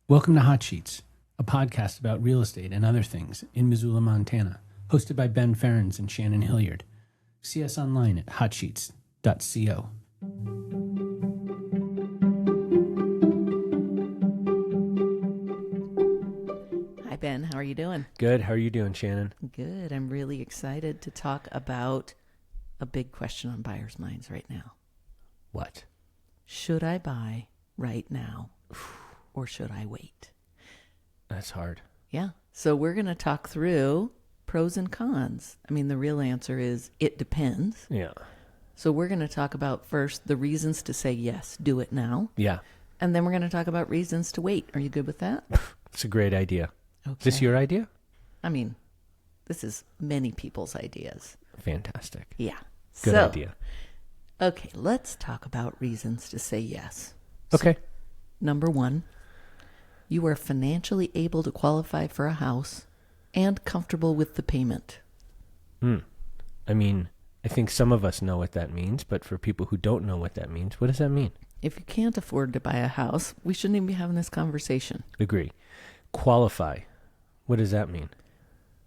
Welcome to Hot Sheets, a podcast about real estate and other things in Missoula, Montana, hosted by Ben Ferens and Shannon Hilliard. See us online at hotsheets.co. Hi, Ben. How are you doing? Good. How are you doing, Shannon? Good. I'm really excited to talk about a big question on buyers' minds right now. What? Should I buy right now or should I wait? That's hard. Yeah. So we're going to talk through pros and cons. I mean, the real answer is it depends. Yeah. So we're going to talk about first the reasons to say yes, do it now. Yeah. And then we're going to talk about reasons to wait. Are you good with that? It's a great idea. Okay. Is this your idea? I mean, this is many people's ideas. Fantastic. Yeah. Good idea. Okay, let's talk about reasons to say yes. Okay. So, number one, you are financially able to qualify for a house and comfortable with the payment. I mean, I think some of us know what that means, but for people who don't know what that means, what does that mean? If you can't afford to buy a house, we shouldn't even be having this conversation. Agree. Qualify. What does that mean?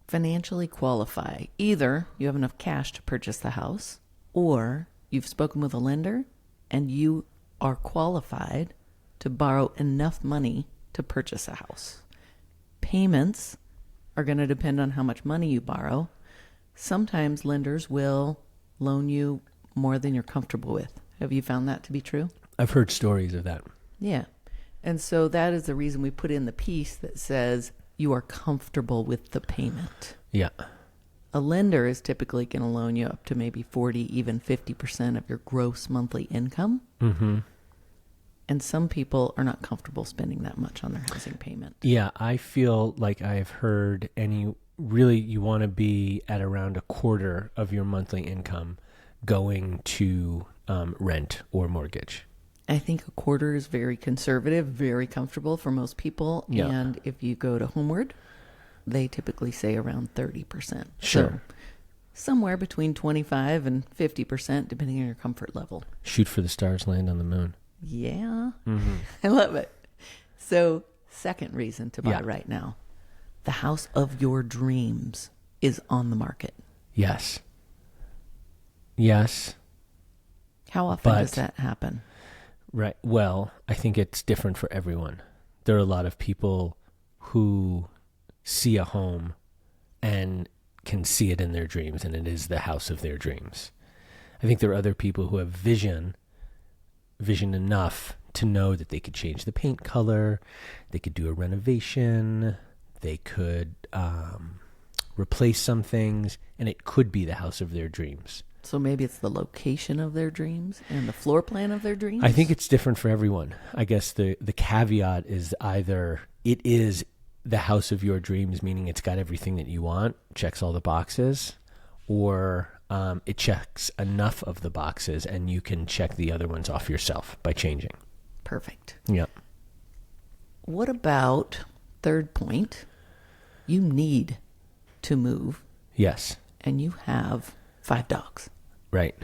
Financially qualify. Either you have enough cash to purchase the house, or you've spoken with a lender and you are qualified to borrow enough money to purchase a house. Payments are going to depend on how much money you borrow. Sometimes lenders will loan you more than you're comfortable with. Have you found that to be true? I've heard stories of that. Yeah. And so that is the reason we put in the piece that says you are comfortable with the payment. Yeah. A lender is typically going to loan you up to maybe 40, even 50% of your gross monthly income. Mm-hmm. And some people are not comfortable spending that much on their housing payment. Yeah, I feel like I've heard you want to be at around a quarter of your monthly income going to rent or mortgage. I think a quarter is very conservative, very comfortable for most people. Yeah. And if you go to Homeward, they typically say around 30%. Sure. So somewhere between 25 and 50%, depending on your comfort level. Shoot for the stars, land on the moon. Yeah. Mm-hmm. I love it. So second reason to buy Yeah. right now, the house of your dreams is on the market. Yes. Yes. How often But- does that happen? Right. Well, I think it's different for everyone. There are a lot of people who see a home and can see it in their dreams, and it is the house of their dreams. I think there are other people who have vision enough to know that they could change the paint color, they could do a renovation, they could replace some things, and it could be the house of their dreams. So maybe it's the location of their dreams and the floor plan of their dreams? I think it's different for everyone. I guess the caveat is either it is the house of your dreams, meaning it's got everything that you want, checks all the boxes, or it checks enough of the boxes and you can check the other ones off yourself by changing. Perfect. Yeah. What about third point? You need to move Yes. and you have 5 dogs. Right.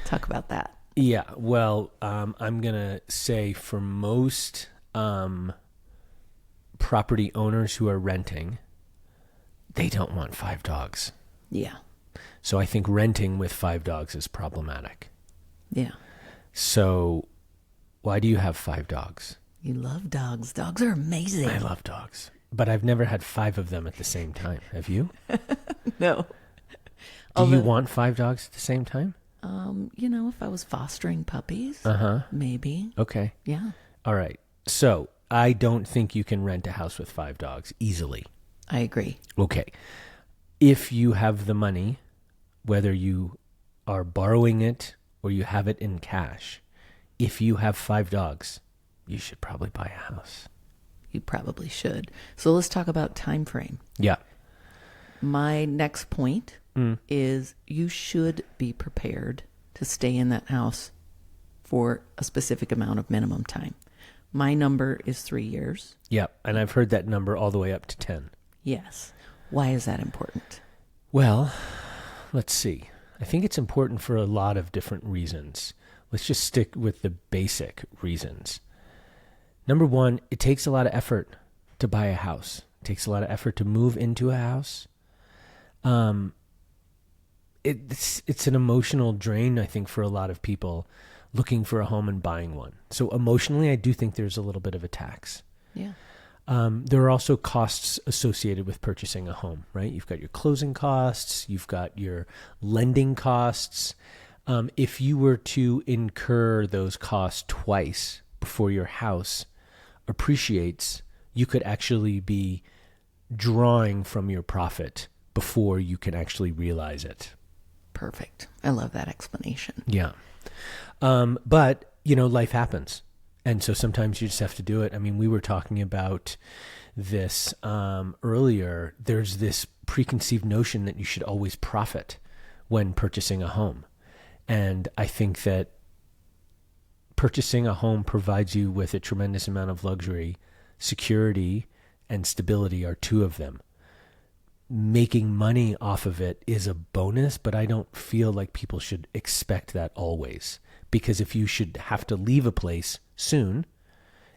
Talk about that. Yeah. Well, I'm going to say for most property owners who are renting, they don't want 5 dogs. Yeah. So I think renting with 5 dogs is problematic. Yeah. So why do you have 5 dogs? You love dogs. Dogs are amazing. I love dogs, but I've never had 5 of them at the same time. Have you? No. Do you want 5 dogs at the same time? If I was fostering puppies, maybe. Okay. Yeah. All right. So I don't think you can rent a house with 5 dogs easily. I agree. Okay. If you have the money, whether you are borrowing it or you have it in cash, if you have 5 dogs, you should probably buy a house. You probably should. So let's talk about time frame. Yeah. My next point is you should be prepared to stay in that house for a specific amount of minimum time. My number is 3 years. Yeah. And I've heard that number all the way up to 10. Yes. Why is that important? Well, let's see. I think it's important for a lot of different reasons. Let's just stick with the basic reasons. Number one, it takes a lot of effort to buy a house. It takes a lot of effort to move into a house. It's an emotional drain, I think, for a lot of people looking for a home and buying one. So emotionally, I do think there's a little bit of a tax. Yeah. There are also costs associated with purchasing a home, right? You've got your closing costs, you've got your lending costs. If you were to incur those costs twice before your house appreciates, you could actually be drawing from your profit before you can actually realize it. Perfect. I love that explanation. Yeah. But, life happens. And so sometimes you just have to do it. I mean, we were talking about this earlier. There's this preconceived notion that you should always profit when purchasing a home. And I think that purchasing a home provides you with a tremendous amount of luxury. Security and stability are two of them. Making money off of it is a bonus, but I don't feel like people should expect that always. Because if you should have to leave a place soon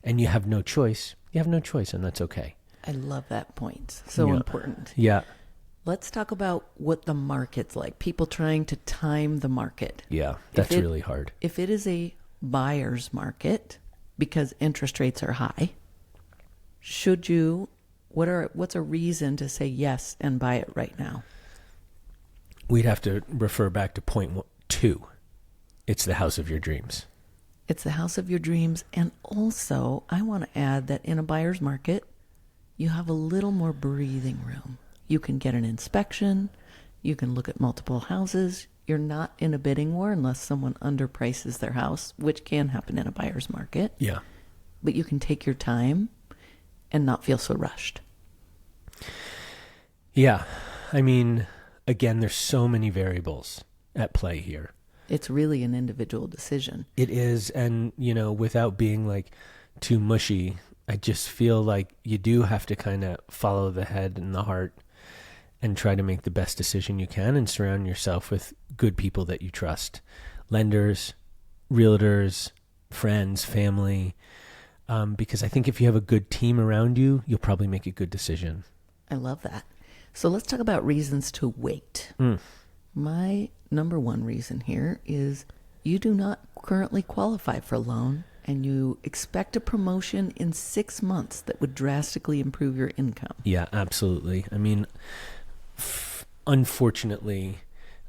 and you have no choice, and that's okay. I love that point. So important. Yeah. Let's talk about what the market's like. People trying to time the market. Yeah, that's really hard. If it is a buyer's market because interest rates are high, what's a reason to say yes and buy it right now? We'd have to refer back to point 2. It's the house of your dreams. It's the house of your dreams. And also, I want to add that in a buyer's market, you have a little more breathing room. You can get an inspection. You can look at multiple houses. You're not in a bidding war unless someone underprices their house, which can happen in a buyer's market. Yeah. But you can take your time and not feel so rushed. Yeah. I mean, again, there's so many variables at play here. It's really an individual decision. It is. And, without being like too mushy, I just feel like you do have to kind of follow the head and the heart and try to make the best decision you can and surround yourself with good people that you trust. Lenders, realtors, friends, family. Because I think if you have a good team around you, you'll probably make a good decision. I love that. So let's talk about reasons to wait. My number one reason here is you do not currently qualify for a loan and you expect a promotion in 6 months that would drastically improve your income. Yeah, absolutely. I mean, unfortunately,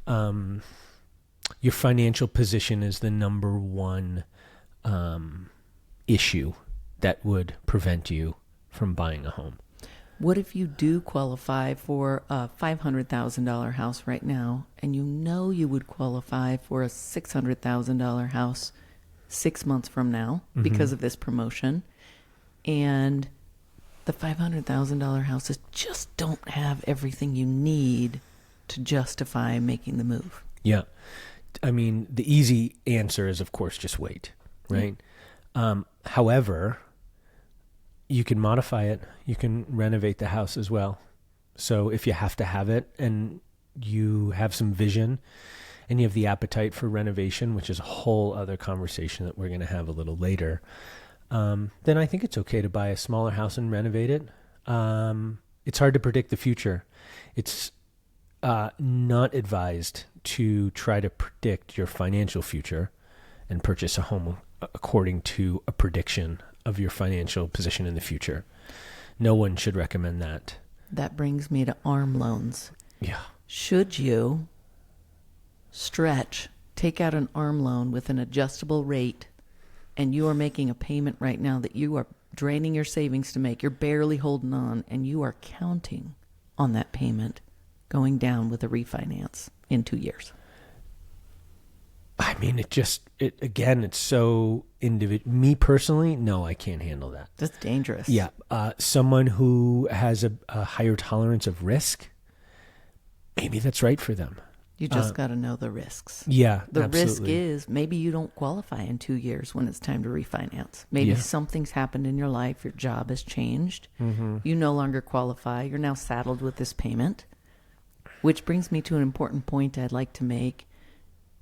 your financial position is the number one issue that would prevent you from buying a home. What if you do qualify for a $500,000 house right now and you know you would qualify for a $600,000 house 6 months from now because of this promotion, and the $500,000 houses just don't have everything you need to justify making the move? Yeah. I mean, the easy answer is, of course, just wait, right? However, you can modify it. You can renovate the house as well. So if you have to have it and you have some vision and you have the appetite for renovation, which is a whole other conversation that we're going to have a little later, then I think it's okay to buy a smaller house and renovate it. It's hard to predict the future. It's not advised to try to predict your financial future and purchase a home according to a prediction of your financial position in the future. No one should recommend that. That brings me to ARM loans. Yeah. Should you take out an ARM loan with an adjustable rate, and you are making a payment right now that you are draining your savings to make, you're barely holding on, and you are counting on that payment going down with a refinance in 2 years? I mean, it's so individual. Me personally, no, I can't handle that. That's dangerous. Yeah. Someone who has a higher tolerance of risk, maybe that's right for them. You just got to know the risks. Yeah, The absolutely. risk is maybe you don't qualify in 2 years when it's time to refinance. Maybe something's happened in your life. Your job has changed. You no longer qualify. You're now saddled with this payment, which brings me to an important point I'd like to make.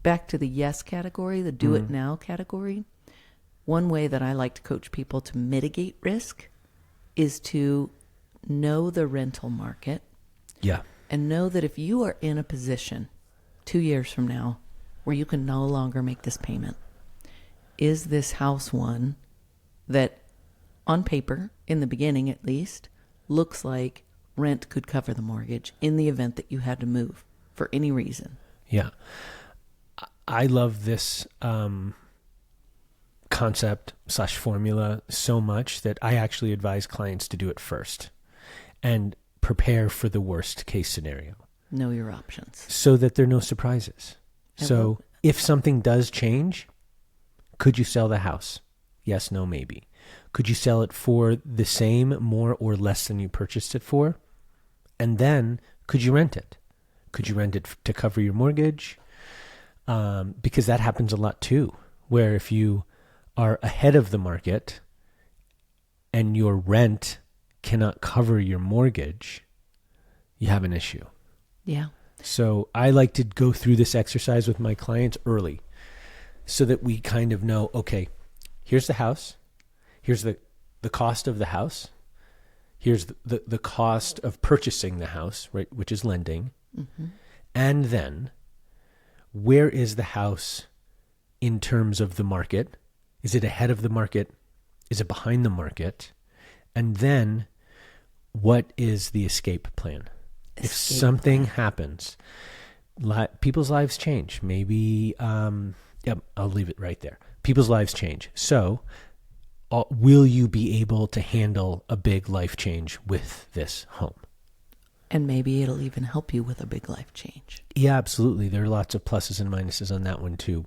Back to the yes category, the do it now category. One way that I like to coach people to mitigate risk is to know the rental market. Yeah. And know that if you are in a position 2 years from now where you can no longer make this payment, is this house one that on paper, in the beginning at least, looks like rent could cover the mortgage in the event that you had to move for any reason? Yeah. I love this concept / formula so much that I actually advise clients to do it first and prepare for the worst case scenario. Know your options. So that there are no surprises. So if something does change, could you sell the house? Yes, no, maybe. Could you sell it for the same, more, or less than you purchased it for? And then could you rent it? Could you rent it to cover your mortgage? Because that happens a lot too, where if you are ahead of the market and your rent cannot cover your mortgage, you have an issue. Yeah. So I like to go through this exercise with my clients early so that we kind of know, okay, here's the house. Here's the cost of the house. Here's the cost of purchasing the house, right, which is lending. Mm-hmm. And then where is the house in terms of the market? Is it ahead of the market? Is it behind the market? And then what is the escape plan? If something happens, people's lives change. Maybe, I'll leave it right there. People's lives change. So will you be able to handle a big life change with this home? And maybe it'll even help you with a big life change. Yeah, absolutely. There are lots of pluses and minuses on that one too.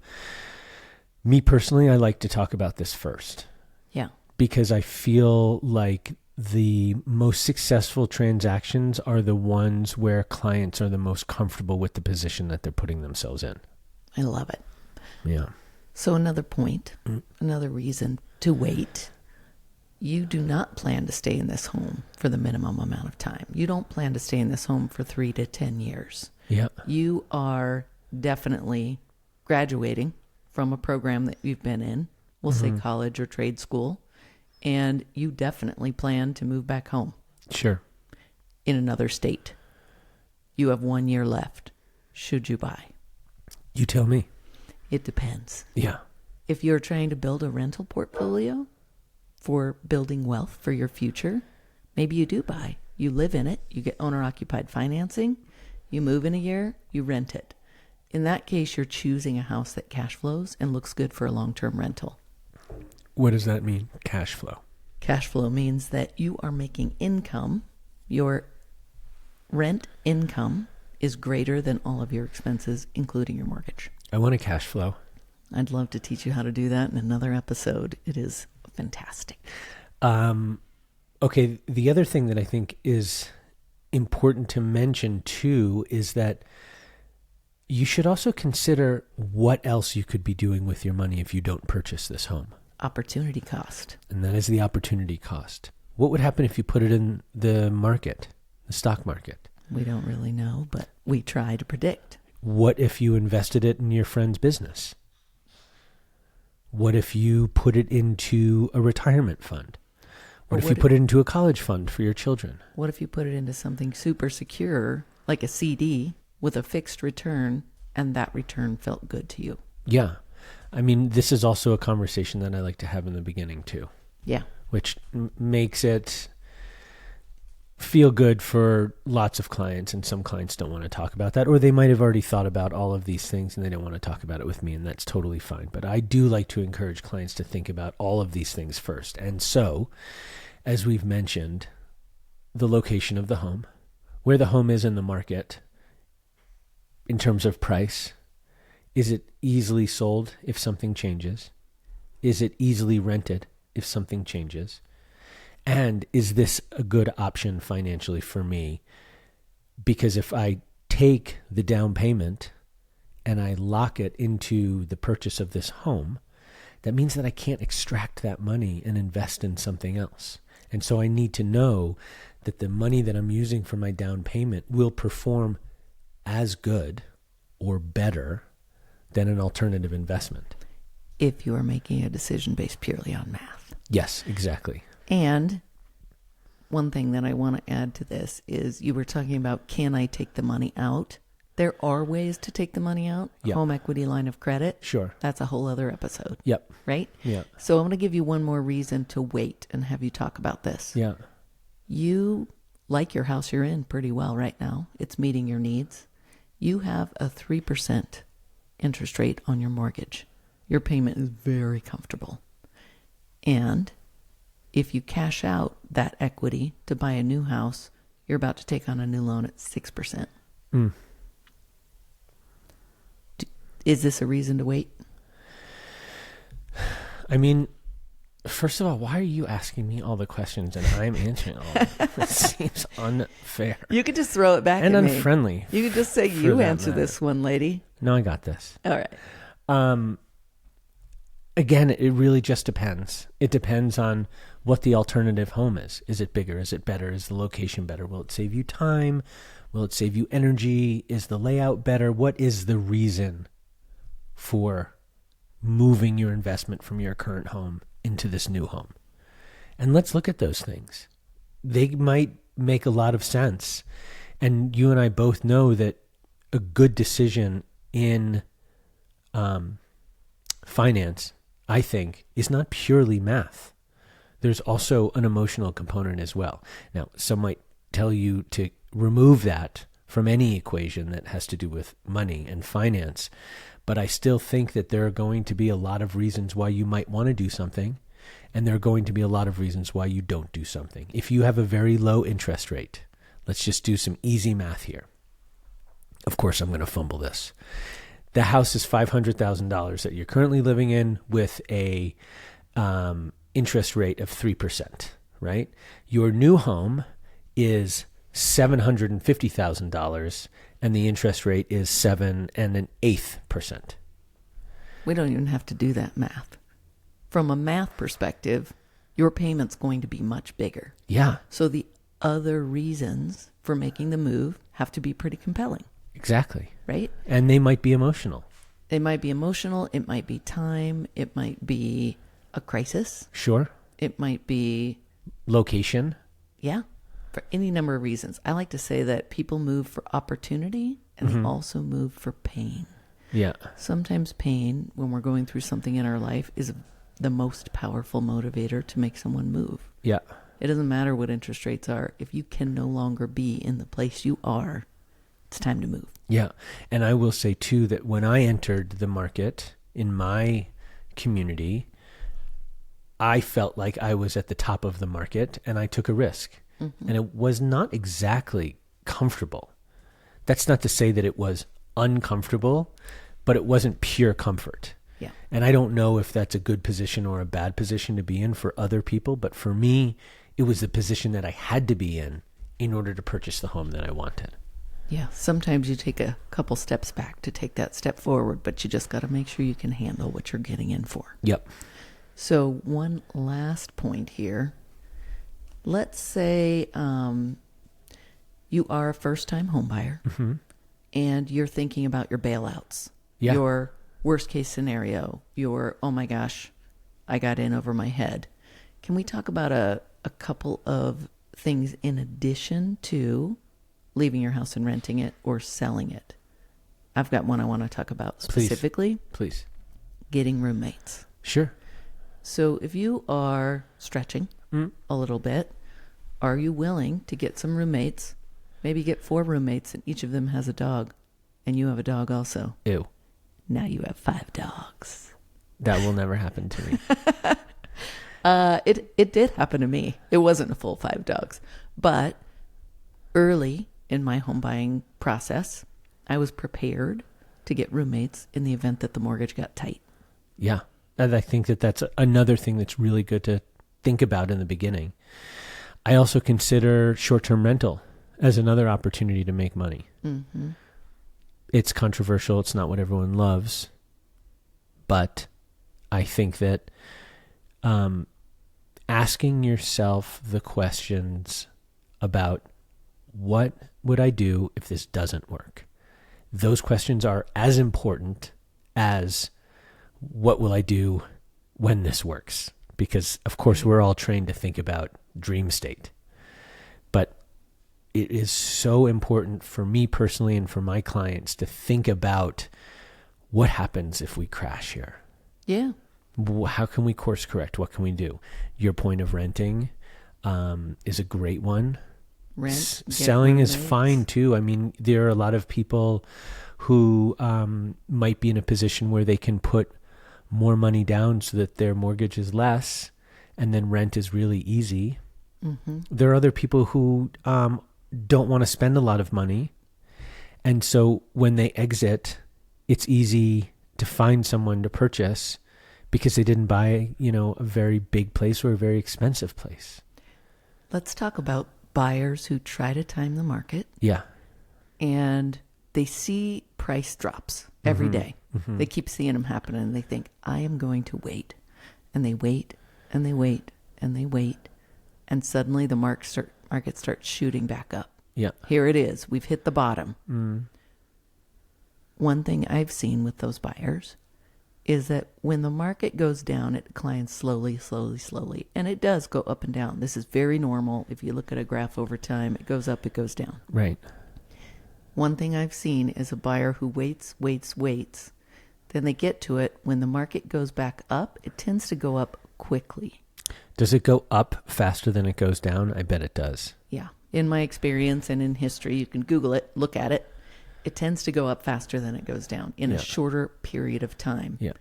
Me personally, I like to talk about this first. Yeah. Because I feel like the most successful transactions are the ones where clients are the most comfortable with the position that they're putting themselves in. I love it. Yeah. So another point, another reason to wait. You do not plan to stay in this home for the minimum amount of time. You don't plan to stay in this home for 3 to 10 years. Yeah. You are definitely graduating from a program that you've been in. We'll say college or trade school. And you definitely plan to move back home. Sure. In another state. You have 1 year left. Should you buy? You tell me. It depends. Yeah. If you're trying to build a rental portfolio for building wealth for your future, maybe you do buy. You live in it. You get owner-occupied financing. You move in a year. You rent it. In that case, you're choosing a house that cash flows and looks good for a long-term rental. What does that mean, cash flow? Cash flow means that you are making income. Your rent income is greater than all of your expenses, including your mortgage. I want a cash flow. I'd love to teach you how to do that in another episode. It is fantastic. Okay, the other thing that I think is important to mention too is that you should also consider what else you could be doing with your money if you don't purchase this home. Opportunity cost. And that is the opportunity cost. What would happen if you put it in the market, the stock market? We don't really know, but we try to predict. What if you invested it in your friend's business? What if you put it into a retirement fund? What if you put it into a college fund for your children? What if you put it into something super secure, like a CD, with a fixed return, and that return felt good to you? Yeah. I mean, this is also a conversation that I like to have in the beginning too. Yeah. Which makes it feel good for lots of clients, and some clients don't want to talk about that, or they might have already thought about all of these things and they don't want to talk about it with me, and that's totally fine. But I do like to encourage clients to think about all of these things first. And so, as we've mentioned, the location of the home, where the home is in the market in terms of price. Is it easily sold if something changes? Is it easily rented if something changes? And is this a good option financially for me? Because if I take the down payment and I lock it into the purchase of this home, that means that I can't extract that money and invest in something else. And so I need to know that the money that I'm using for my down payment will perform as good or better than an alternative investment. if you are making a decision based purely on math. Yes, exactly. And one thing that I want to add to this is you were talking about, can I take the money out? There are ways to take the money out. Yep. Home equity line of credit. Sure. That's a whole other episode. Yep. Right? Yeah. So I'm going to give you one more reason to wait and have you talk about this. Yeah. You like your house you're in pretty well right now. It's meeting your needs. You have a 3% interest rate on your mortgage. Your payment is very comfortable. And if you cash out that equity to buy a new house, you're about to take on a new loan at 6%. Mm. Is this a reason to wait? I mean, first of all, why are you asking me all the questions and I'm answering all of them? It seems unfair. You could just throw it back and at me. unfriendly. You could just say, you answer this one, lady. No, I got this. All right. Again, it really just depends. It depends on what the alternative home is. Is it bigger? Is it better? Is the location better? Will it save you time? Will it save you energy? Is the layout better? What is the reason for moving your investment from your current home into this new home? And let's look at those things. They might make a lot of sense. And you and I both know that a good decision in finance, I think, is not purely math. There's also an emotional component as well. Now, some might tell you to remove that from any equation that has to do with money and finance, but I still think that there are going to be a lot of reasons why you might want to do something, and there are going to be a lot of reasons why you don't do something. If you have a very low interest rate, let's just do some easy math here. Of course, I'm going to fumble this. The house is $500,000 that you're currently living in with a interest rate of 3%, right? Your new home is $750,000 and the interest rate is 7.125%. We don't even have to do that math. From a math perspective, your payment's going to be much bigger. Yeah. So the other reasons for making the move have to be pretty compelling. Exactly. Right? And they might be emotional. It might be emotional. It might be time. It might be a crisis. Sure. It might be location. Yeah. For any number of reasons. I like to say that people move for opportunity and they also move for pain. Yeah. Sometimes pain, when we're going through something in our life, is the most powerful motivator to make someone move. Yeah. It doesn't matter what interest rates are. If you can no longer be in the place you are, it's time to move. Yeah. And I will say, too, that when I entered the market in my community, I felt like I was at the top of the market and I took a risk. And it was not exactly comfortable. That's not to say that it was uncomfortable, but it wasn't pure comfort. Yeah. And I don't know if that's a good position or a bad position to be in for other people, but for me, it was the position that I had to be in order to purchase the home that I wanted. Yeah, sometimes you take a couple steps back to take that step forward, but you just got to make sure you can handle what you're getting in for. Yep. So one last point here. Let's say you are a first-time homebuyer and you're thinking about your bailouts, your worst-case scenario, your, oh my gosh, I got in over my head. Can we talk about a couple of things in addition to leaving your house and renting it or selling it? I've got one I want to talk about specifically. Please. Getting roommates. Sure. So if you are stretching a little bit, are you willing to get some roommates? Maybe get 4 roommates and each of them has a dog and you have a dog also. Ew. Now you have 5 dogs. That will never happen to me. It did happen to me. It wasn't a full 5 dogs, but early in my home buying process, I was prepared to get roommates in the event that the mortgage got tight. Yeah. And I think that that's another thing that's really good to think about in the beginning. I also consider short-term rental as another opportunity to make money. Mm-hmm. It's controversial. It's not what everyone loves. But I think that asking yourself the questions about what would I do if this doesn't work? Those questions are as important as what will I do when this works? Because, of course, we're all trained to think about dream state. But it is so important for me personally and for my clients to think about what happens if we crash here. Yeah. How can we course correct? What can we do? Your point of renting is a great one. Selling is fine too. I mean, there are a lot of people who might be in a position where they can put more money down so that their mortgage is less, and then rent is really easy. Mm-hmm. There are other people who don't want to spend a lot of money, and so when they exit, it's easy to find someone to purchase because they didn't buy, a very big place or a very expensive place. Let's talk about buyers who try to time the market. Yeah. And they see price drops every day. Mm-hmm. They keep seeing them happen and they think, I am going to wait. And they wait and they wait and they wait. And suddenly the market starts shooting back up. Yeah. Here it is. We've hit the bottom. Mm. One thing I've seen with those buyers is that when the market goes down, it declines slowly, slowly, slowly. And it does go up and down. This is very normal. If you look at a graph over time, it goes up, it goes down. Right. One thing I've seen is a buyer who waits. Then they get to it. When the market goes back up, it tends to go up quickly. Does it go up faster than it goes down? I bet it does. Yeah. In my experience and in history, you can Google it, look at it. It tends to go up faster than it goes down in a shorter period of time. Yeah.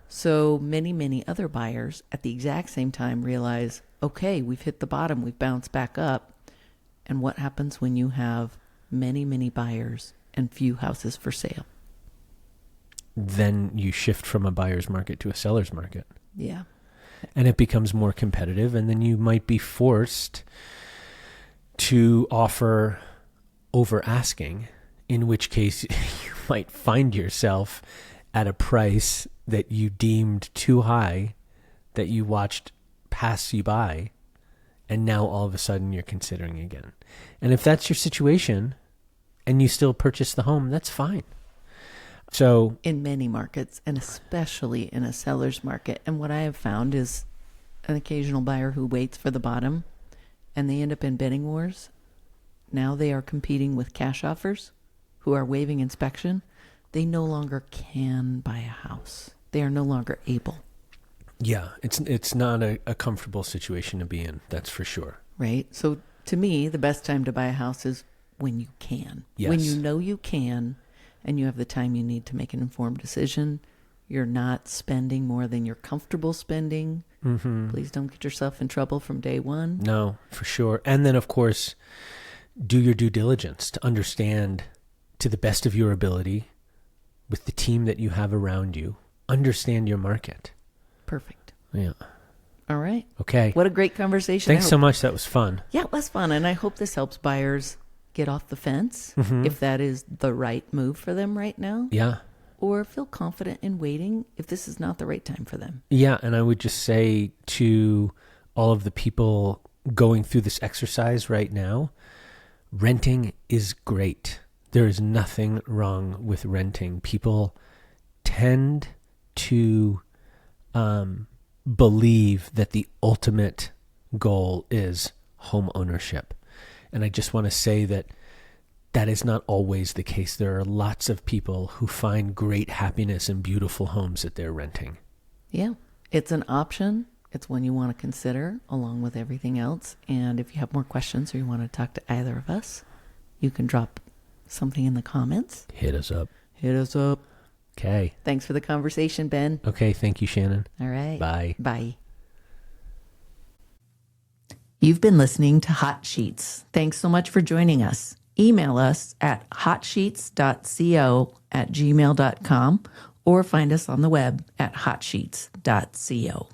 So many other buyers at the exact same time realize, okay, we've hit the bottom, we've bounced back up. And what happens when you have many buyers and few houses for sale? Then you shift from a buyer's market to a seller's market. Yeah. And it becomes more competitive, and then you might be forced to offer over asking, in which case you might find yourself at a price that you deemed too high, that you watched pass you by, and now all of a sudden you're considering again. And if that's your situation and you still purchase the home, that's fine. So in many markets, and especially in a seller's market, and what I have found is an occasional buyer who waits for the bottom and they end up in bidding wars. Now they are competing with cash offers who are waiving inspection. They no longer can buy a house. They are no longer able. Yeah, it's not a comfortable situation to be in, that's for sure. Right? So to me, the best time to buy a house is when you can. Yes. When you know you can and you have the time you need to make an informed decision. You're not spending more than you're comfortable spending. Mm-hmm. Please don't get yourself in trouble from day one. No, for sure. And then, of course, do your due diligence to understand to the best of your ability with the team that you have around you, understand your market. Perfect. Yeah. All right. Okay. What a great conversation. Thanks so much. That was fun. Yeah, it was fun. And I hope this helps buyers get off the fence if that is the right move for them right now. Yeah. Or feel confident in waiting if this is not the right time for them. Yeah. And I would just say to all of the people going through this exercise right now, renting is great. There is nothing wrong with renting. People tend to believe that the ultimate goal is home ownership. And I just want to say that that is not always the case. There are lots of people who find great happiness in beautiful homes that they're renting. Yeah, it's an option. It's one you want to consider along with everything else. And if you have more questions or you want to talk to either of us, you can drop something in the comments. Hit us up. Hit us up. Okay. Thanks for the conversation, Ben. Okay, thank you, Shannon. All right. Bye. Bye. You've been listening to Hot Sheets. Thanks so much for joining us. Email us at hotsheets.co@gmail.com or find us on the web at hotsheets.co.